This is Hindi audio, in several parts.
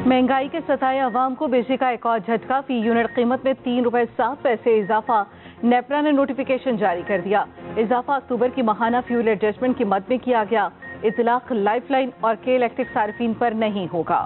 महंगाई के सताए अवाम को बिजली का एक और झटका। फी यूनिट कीमत में ₹3.7 इजाफा। नेपरा ने नोटिफिकेशन जारी कर दिया। इजाफा अक्टूबर की माहाना फ्यूल एडजस्टमेंट की मद में किया गया। इतलाक लाइफलाइन और के इलेक्ट्रिक सार्फिन पर नहीं होगा।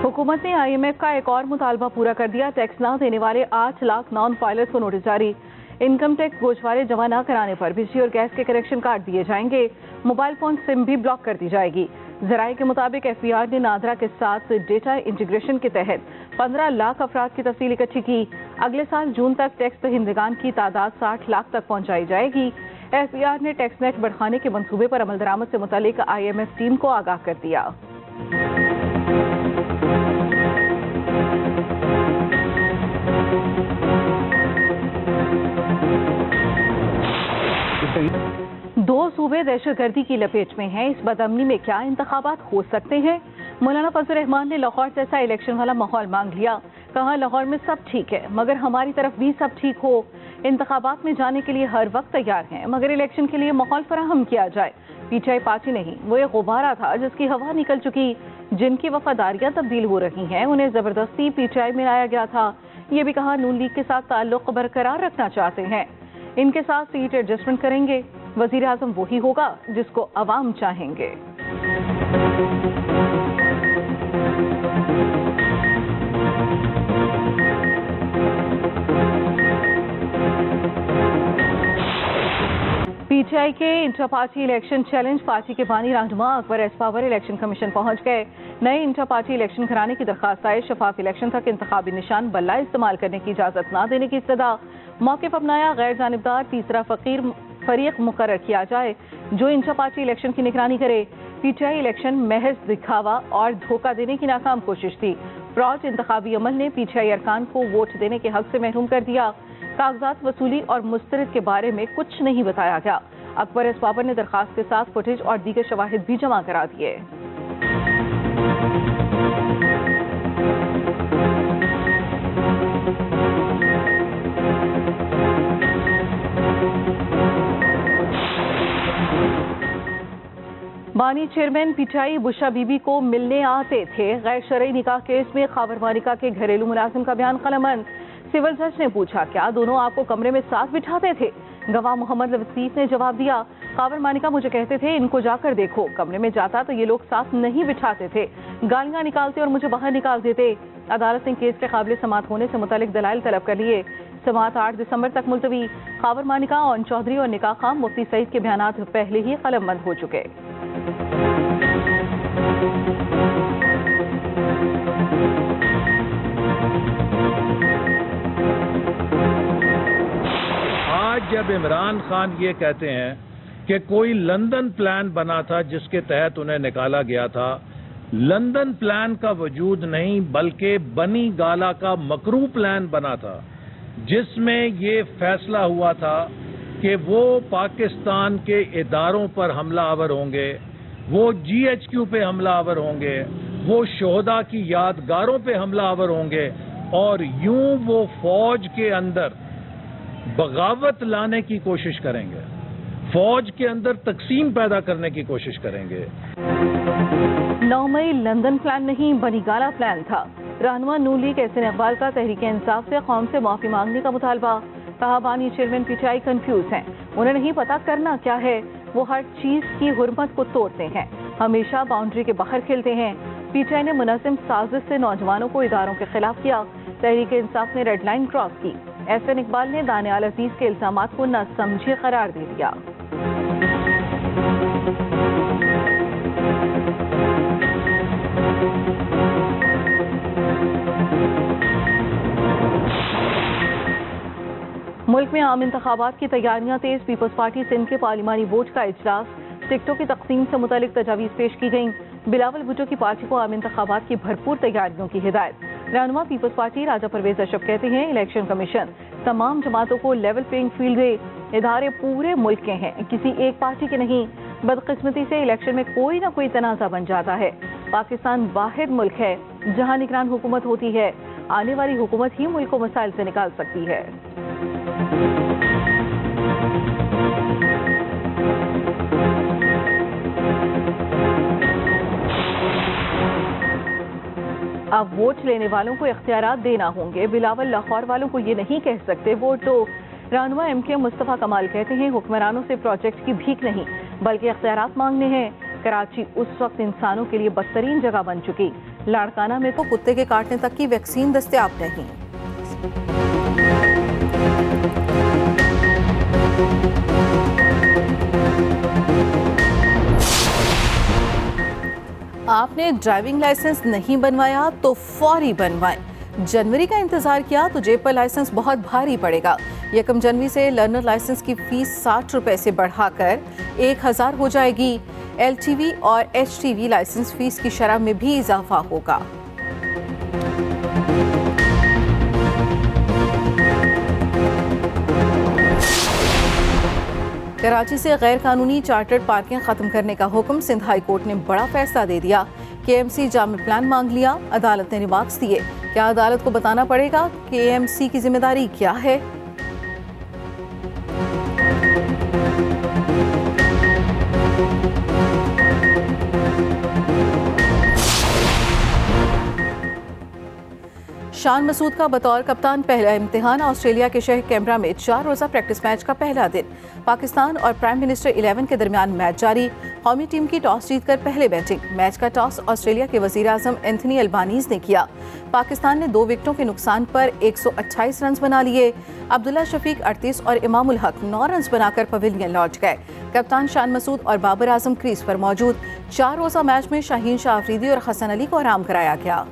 हुकूमत ने IMF का एक और मुतालबा पूरा कर दिया। टैक्स ना देने वाले 8 लाख नॉन फाइलर्स को नोटिस जारी। इनकम टैक्स गोशवारे जमा न कराने पर बिजली और गैस के कनेक्शन काट दिए जाएंगे। मोबाइल फोन सिम भी ब्लॉक कर दी जाएगी। जराये के मुताबिक FBI ने नादरा के साथ डेटा इंटीग्रेशन के तहत 15 लाख अफराद की तफसील इकट्ठी की। अगले साल जून तक टैक्स दहिंदगान की तादाद 60 लाख तक पहुंचाई जाएगी। FBI ने टैक्स नेट बढ़ाने के मंसूबे पर अमल दरामद से मुतालिक IMF टीम को आगाह कर दिया। दो सूबे दहशतगर्दी की लपेट में हैं। इस बदअमनी में क्या इंतखाबात हो सकते हैं? मौलाना फजल रहमान ने लाहौर जैसा इलेक्शन वाला माहौल मांग लिया। कहा, लाहौर में सब ठीक है मगर हमारी तरफ भी सब ठीक हो। इंतखाबात में जाने के लिए हर वक्त तैयार हैं मगर इलेक्शन के लिए माहौल फराहम किया जाए। पीटीआई पार्टी नहीं, वो एक गुब्बारा था जिसकी हवा निकल चुकी। जिनकी वफादारियां तब्दील हो रही हैं उन्हें जबरदस्ती पीटीआई में लाया गया था। ये भी कहा, नून लीग के साथ ताल्लुक बरकरार रखना चाहते हैं। इनके साथ सीट एडजस्टमेंट करेंगे। वजीर आजम वही होगा जिसको अवाम चाहेंगे। पीटीआई के inter party election challenge party के बानी रहनुमा अकबर एसपावर इलेक्शन कमीशन पहुंच गए। नए इंटर पार्टी इलेक्शन कराने की दरखास्त आए। शफाफ इलेक्शन तक इंतखाबी निशान बल्ला इस्तेमाल करने की इजाजत न देने की सदा। मौके पर अपनाया। गैर जानिबदार तीसरा फरीक मुकर्रर किया जाए जो इंटर पार्टी इलेक्शन की निगरानी करे। पीटीआई इलेक्शन महज दिखावा और धोखा देने की नाकाम कोशिश थी। फ्रॉड इंतखाबी अमल ने पीटीआई अरकान को वोट देने के हक से महरूम कर दिया। कागजात वसूली और मुस्तरद के बारे में कुछ नहीं बताया गया। अकबर एसपावर ने दरखास्त के साथ फुटेज और दीगर शवाहिद भी जमा करा दिए। बानी चेयरमैन पीटीआई बुशा बीबी को मिलने आते थे। गैर शरई निकाह केस में खावर मानिका के घरेलू मुलाजिम का बयान कलमंद। सिविल जज ने पूछा, क्या दोनों आपको कमरे में साथ बिठाते थे? गवाह मोहम्मद लतीफ ने जवाब दिया, खावर मानिका मुझे कहते थे इनको जाकर देखो। कमरे में जाता तो ये लोग साथ नहीं बिठाते थे, गालियां निकालते और मुझे बाहर निकाल देते। अदालत ने केस के काबिल समाअत होने से मुतालिक दलाइल तलब कर लिए। समाअत 8 दिसंबर तक मुलतवी। खावर मानिका, ओन चौधरी और निकाह खां मुफ्ती सईद के बयान पहले ही कलमबंद हो चुके। आज जब इमरान खान ये कहते हैं कि कोई लंदन प्लान बना था जिसके तहत उन्हें निकाला गया था, लंदन प्लान का वजूद नहीं बल्कि बनी गाला का मकरू प्लान बना था जिसमें ये फैसला हुआ था कि वो पाकिस्तान के इदारों पर हमलावर होंगे, वो GHQ पे हमलावर होंगे, वो शोहदा की यादगारों पे हमलावर होंगे और यूं वो फौज के अंदर बगावत लाने की कोशिश करेंगे, फौज के अंदर तकसीम पैदा करने की कोशिश करेंगे। 9 मई लंदन प्लान नहीं बनी गाला प्लान था। रहनुमा नून लीग एहसन इकबाल का तहरीक इंसाफ से कौम से माफी मांगने का मुतालबा। कहा, बानी चेयरमैन पीटीआई कंफ्यूज हैं, उन्हें नहीं पता करना क्या है। वो हर चीज की हुर्मत को तोड़ते हैं, हमेशा बाउंड्री के बाहर खेलते हैं। पीटीआई ने मुनज़्ज़म साजिश से नौजवानों को इदारों के खिलाफ किया। तहरीक इंसाफ ने रेड लाइन क्रॉस की। एहसन इकबाल ने दानियाल अजीज के इल्जामात को नासमझी करार दे दिया। मुल्क में आम इंतखाबात की तैयारियां तेज। पीपल्स पार्टी सिंध के पार्लिमानी वोट का इजलास। टिकटों की तकसीम से मुतालिक तजावीज पेश की गईं। बिलावल भुट्टो की पार्टी को आम इंतखाबात की भरपूर तैयारियों की हिदायत। रहनुमा पीपल्स पार्टी राजा परवेज अशरफ कहते हैं, इलेक्शन कमीशन तमाम जमातों को लेवल प्लेइंग फील्ड दे। इदारे पूरे मुल्क के हैं, किसी एक पार्टी के नहीं। बदकिस्मती से इलेक्शन में कोई ना कोई तनाज़ा बन जाता है। पाकिस्तान वाहिद मुल्क है जहां निगरान हुकूमत होती है। आने वाली हुकूमत ही मुल्क को मसाइल से निकाल सकती है। अब वोट लेने वालों को इख्तियारात देना होंगे। बिलावल लाहौर वालों को ये नहीं कह सकते वोट दो। रहनुमा MK मुस्तफा कमाल कहते हैं हुक्मरानों से प्रोजेक्ट की भीख नहीं बल्कि इख्तियारात मांगने हैं। कराची उस वक्त इंसानों के लिए बदतरीन जगह बन चुकी। लाड़काना में तो कुत्ते के काटने तक की वैक्सीन दस्तयाब नहीं। आपने ड्राइविंग लाइसेंस नहीं बनवाया तो फौरी बनवाएं। जनवरी का इंतजार किया तो जेब पर लाइसेंस बहुत भारी पड़ेगा। 1 जनवरी से लर्नर लाइसेंस की फीस 60 रुपए से बढ़ाकर 1000 हो जाएगी। LTV और HTV लाइसेंस फीस की शरह में भी इजाफा होगा। कराची से गैर कानूनी चार्टर्ड पार्किंग खत्म करने का हुक्म। सिंध हाई कोर्ट ने बड़ा फैसला दे दिया। KMC जाम प्लान मांग लिया। अदालत ने रिमार्क्स दिए। क्या अदालत को बताना पड़ेगा KMC की जिम्मेदारी क्या है? शान मसूद का बतौर कप्तान पहला इम्तिहान। ऑस्ट्रेलिया के शहर कैमरा में 4 रोज़ा प्रैक्टिस मैच का पहला दिन। पाकिस्तान और प्राइम मिनिस्टर 11 के दरमियान मैच जारी। कौमी टीम की टॉस जीतकर पहले बैटिंग। मैच का टॉस ऑस्ट्रेलिया के वजीर आजम एंथनी अल्बानीज ने किया। पाकिस्तान ने 2 विकेटों के नुकसान पर 128 रन बना लिए। अब्दुल्ला शफीक 38 और इमामुल हक 9 रन बनाकर पवेलियन लौट गए। कप्तान शान मसूद और बाबर आजम क्रीज पर मौजूद। 4 रोज़ा मैच में शाहीन शाह अफरीदी और हसन अली को आराम कराया गया।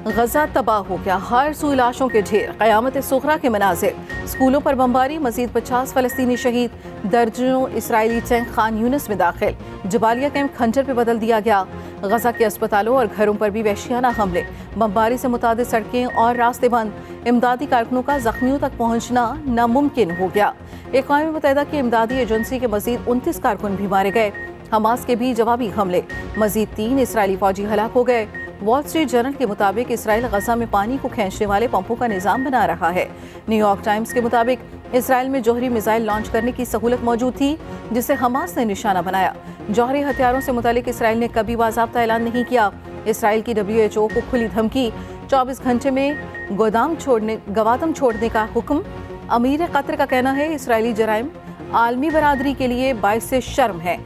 गजा तबाह हो गया। हर सू लाशों के ढेर। क़यामत सुग़रा के मनाज़िर। स्कूलों पर बमबारी। मज़ीद 50 फ़लस्तीनी शहीद। दर्जनों इसराइली टैंक खान यूनिस में दाखिल। जबालिया कैंप खंजर पे बदल दिया गया। गजा के अस्पतालों और घरों पर भी वहशियाना हमले। बमबारी से मुतादिद सड़कें और रास्ते बंद। इमदादी कारकुनों का जख्मियों तक पहुँचना नामुमकिन हो गया। अक़वाम मुत्तहिदा की इमदादी एजेंसी के मज़ीद 29 कारकुन भी मारे गए। हमास के भी जवाबी हमले। मज़ीद 3 इसराइली फौजी हलाक हो गए। वॉल स्ट्रीट जर्नल के मुताबिक इसराइल गजा में पानी को खींचने वाले पंपों का निज़ाम बना रहा है। न्यूयॉर्क टाइम्स के मुताबिक इसराइल में जोहरी मिसाइल लॉन्च करने की सहूलत मौजूद थी जिसे हमास ने निशाना बनाया। जौहरी हथियारों से मुतालिक इसराइल ने कभी बाज़ाब्ता ऐलान नहीं किया। इसराइल की WHO को खुली धमकी। 24 घंटे में गवादम छोड़ने का हुक्म। अमीर कतर का कहना है इसराइली जराइम आलमी बरादरी के लिए बाइस से शर्म है।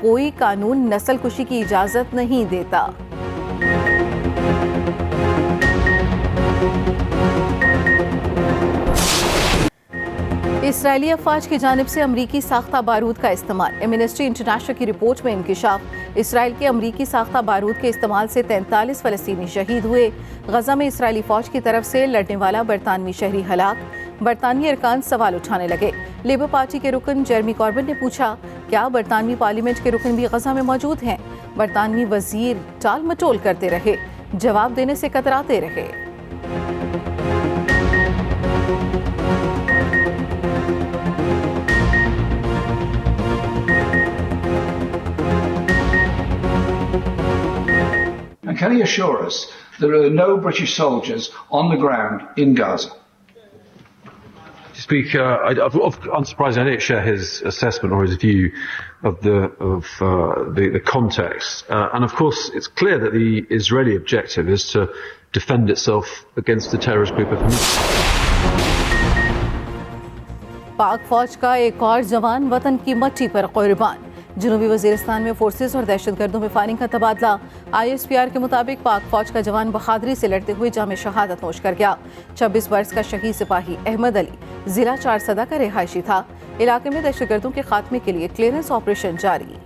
कोई कानून नस्ल कुशी की इजाज़त नहीं देता। इसराइली अफवाज की जानिब से अमरीकी साख्ता बारूद का इस्तेमाल। एमनेस्टी इंटरनेशनल की रिपोर्ट में इंकिशाफ। इसराइल के अमरीकी साख्ता बारूद के इस्तेमाल से 43 फ़लस्तीनी शहीद हुए। गजा में इसराइली फौज की तरफ से लड़ने वाला बरतानवी शहरी हलाक। बरतानवी अरकान सवाल उठाने लगे। लेबर पार्टी के रुकन जेरेमी कॉर्बिन ने पूछा क्या बरतानवी पार्लियामेंट के रुकन भी गजा में मौजूद हैं? बरतानवी वजीर टाल मटोल करते रहे। जवाब देने से कतराते रहे। And can he assure us there are no British soldiers on the ground in Gaza? Speaker, unsurprisingly, I don't share his assessment or his view of the context. And of course, it's clear that the Israeli objective is to defend itself against the terrorist group of Hamas. पाक फौज का एक और जवान वतन की मट्टी पर कुर्बान। जनूबी वजीरिस्तान में फोर्सेस और दहशतगर्दों में फायरिंग का तबादला। ISPR के मुताबिक पाक फौज का जवान बहादुरी से लड़ते हुए जामे शहादत नोश कर गया। 26 वर्ष का शहीद सिपाही अहमद अली जिला चारसदा का रिहायशी था। इलाके में दहशतगर्दों के खात्मे के लिए क्लियरेंस ऑपरेशन जारी।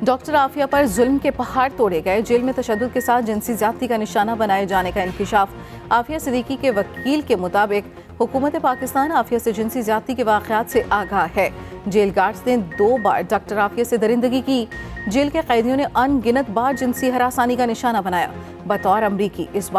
डॉक्टर आफिया पर जुल्म के पहाड़ तोड़े गए। जेल में तशद्दुद के साथ जिनसी ज़्यादती का निशाना बनाए जाने का इंकिशाफ। आफिया सिद्दीकी के वकील के मुताबिक हुकूमत पाकिस्तान आफिया से जिनसी ज़्यादती के वाक़यात से आगाह है। जेल गार्ड्स ने 2 बार डॉक्टर आफिया से दरिंदगी की। जेल के कैदियों ने अनगिनत बार जिनसी हरासानी का निशाना बनाया। बतौर अमरीकी इस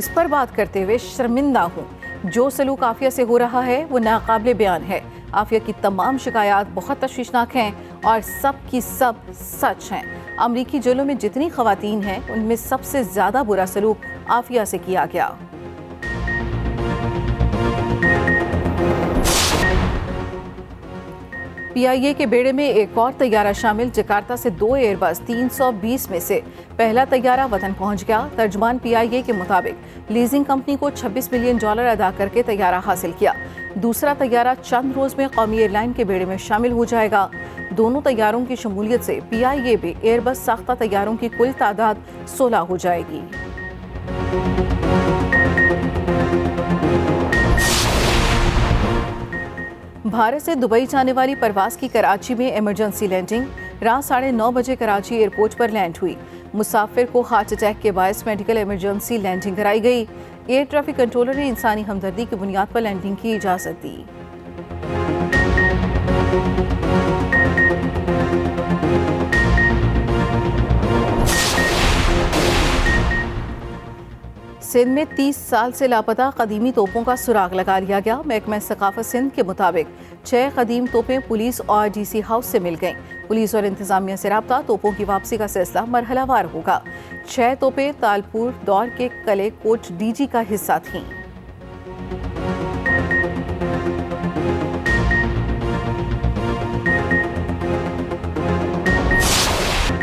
पर बात करते हुए शर्मिंदा हूँ। जो सलूक आफिया से हो रहा है वो नाकाबिले बयान है। आफिया की तमाम शिकायत बहुत तशवीशनाक हैं और सब की सब सच हैं। अमरीकी जेलों में जितनी खवातीन हैं उनमें सबसे ज्यादा बुरा सलूक आफिया से किया गया। PIA के बेड़े में एक और तैयारा शामिल। जकार्ता से 2 एयरबस 320 में से पहला तैयारा वतन पहुंच गया। तर्जमान PIA के मुताबिक लीजिंग कंपनी को $26 मिलियन अदा करके तैयारा हासिल किया। दूसरा तैयारा चंद रोज में कौमी एयरलाइन के बेड़े में शामिल हो जाएगा। दोनों तैयारों की शमूलियत से PIA में एयरबस साख्ता तैयारों की कुल तादाद 16 हो जाएगी। भारत से दुबई जाने वाली परवाज की कराची में इमरजेंसी लैंडिंग। रात 9:30 बजे कराची एयरपोर्ट पर लैंड हुई। मुसाफिर को हार्ट अटैक के बायस मेडिकल इमरजेंसी लैंडिंग कराई गई। एयर ट्रैफिक कंट्रोलर ने इंसानी हमदर्दी की बुनियाद पर लैंडिंग की इजाजत दी। सिंध में 30 साल से लापता कदीमी तोपों का सुराग लगा लिया गया। महकमा सकाफत सिंध के मुताबिक 6 कदीम तोपें पुलिस और DC हाउस से मिल गईं। पुलिस और इंतजामिया से राब्ता। तोपों की वापसी का सिलसिला मरहलावार होगा। 6 तोपें तालपुर दौर के कले कोच DG का हिस्सा थीं।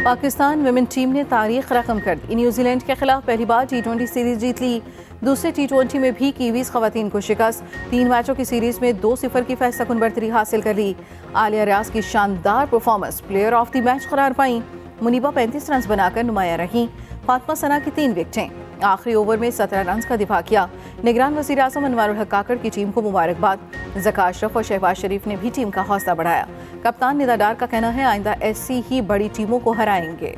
पाकिस्तान विमेन टीम ने तारीख रकम कर दी। न्यूजीलैंड के खिलाफ पहली बार T20 सीरीज जीत ली। दूसरे T20 में भी कीवीज खवातीन को शिकस्त। 3 मैचों की सीरीज में 2-0 की फैसलाकुन बढ़तरी हासिल कर ली। आलिया रियाज की शानदार performance player of the match करार पाई। मुनीबा 35 रन बनाकर नुमाया रहीं। फातिमा सना की 3 विकेटें। आखिरी ओवर में 17 रन का दिफा किया। निगरान वज़ीर आज़म अनवारुल हक काकड़ की टीम को मुबारकबाद। ज़का अशरफ और शहबाज शरीफ ने भी टीम का हौसला बढ़ाया। कप्तान निदा डार का कहना है आइंदा ऐसी ही बड़ी टीमों को हराएंगे।